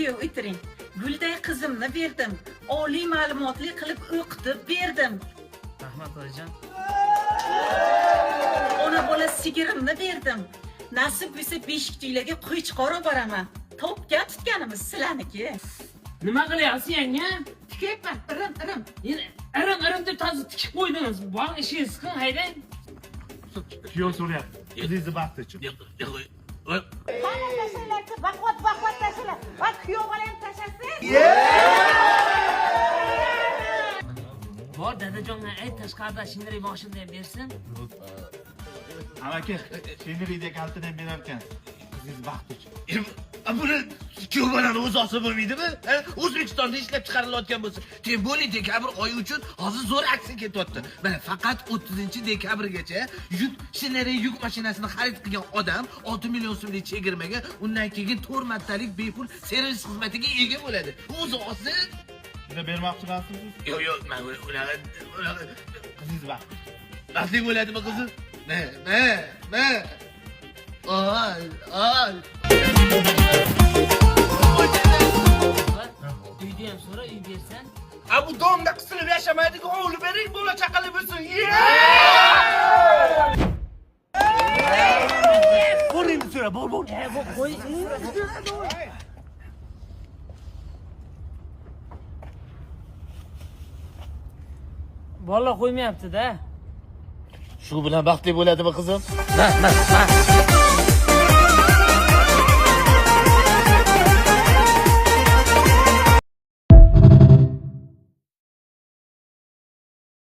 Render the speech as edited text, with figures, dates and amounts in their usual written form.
kuyov o'tiring. Gulday qizimni berdim. Oliy ma'lumotli qilib o'qitib berdim. Rahmat oyijon. Ona bola sigirimni berdim. Nasib bo'lsa beshikchilarga qo'y chiqarib boraman. Topga tutganimiz sizlarniki. Nima qilyapsiz yanga? Tikyapman, irim. Irim deb toza tikib qo'ydingiz. Bog'ni ishingiz qilin, haydang. Kuyov so'rayapti. Qizingizni baxti uchun. Mana tashalarchi, baqvat tashalar. Va kuyov bola ham tashasin. Bor dadajonga ayt tashqarida shinniy boshini ham bersin. Amaki, shinniydek kaltini ham berar ekan. Qizingiz baxti uchun. Buni kuyov bolani o'zi olsa bo'lmaydimi? O'zbekistonda ishlab chiqarilayotgan bo'lsa, Temboli dekabr oyi uchun hozir zo'r aksiya ketyapti. Mana faqat 30-dekabrgacha shinniy yuk mashinasini xarid qilgan odam 6 million so'mlik chegirmaga, undan keyin 4 martalik bepul servis xizmatiga ega bo'ladi. O'zi olsa, Shuni bermoqchi bo'lasiz? yo'q, men unaqa Qizingiz baxti. baxtli bo'ladimi qizim? Ne. Ay. Uyda ham so'ra, uy bersan. Bu domda qisilib yashamaydigan o'g'li bering, bola chaqali bo'lsin. Qo'lingni so'ra, bor. Qo'y. Bola qo'ymayapti-da. Shu bilan baxtli bo'ladimi qizim?